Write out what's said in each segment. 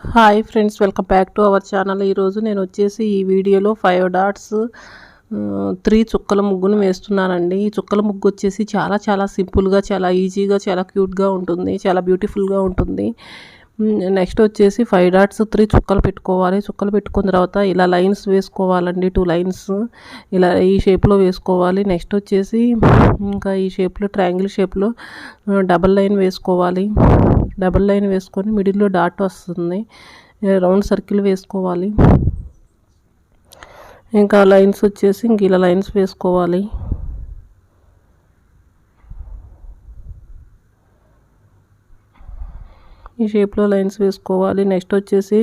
Hi friends, welcome back to our channel. ఈరోజు నేను వచ్చేసి ఈ వీడియోలో 5 డాట్స్ 3 చుక్కల ముగ్గును వేస్తున్నానండి. ఈ చుక్కల ముగ్గు వచ్చేసి చాలా సింపుల్గా, చాలా ఈజీగా, చాలా క్యూట్గా ఉంటుంది, చాలా బ్యూటిఫుల్గా ఉంటుంది. నెక్స్ట్ వచ్చేసి 5 డాట్స్ 3 చుక్కలు పెట్టుకోవాలి. చుక్కలు పెట్టుకున్న తర్వాత ఇలా లైన్స్ వేసుకోవాలండి. 2 లైన్స్ ఇలా ఈ షేప్లో వేసుకోవాలి. నెక్స్ట్ వచ్చేసి ఇంకా ఈ షేప్లో ట్రయాంగిల్ షేప్లో డబల్ లైన్ వేసుకోవాలి. డబల్ లైన్ వేసుకొని మిడిల్లో డాట్ వస్తుంది, రౌండ్ సర్కిల్ వేసుకోవాలి. ఇంకా లైన్స్ వచ్చేసి ఇంక ఇలా లైన్స్ వేసుకోవాలి. ఈ షేప్లో లైన్స్ వేసుకోవాలి. నెక్స్ట్ వచ్చేసి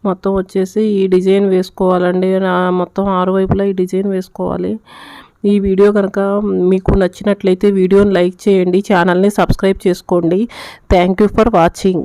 మొత్తం వచ్చేసి ఈ డిజైన్ వేసుకోవాలండి. మొత్తం 6 వైపులా ఈ డిజైన్ వేసుకోవాలి. ఈ వీడియో కనుక మీకు నచ్చినట్లయితే వీడియోని లైక్ చేయండి, ఛానల్ని సబ్స్క్రైబ్ చేసుకోండి. Thank you for watching.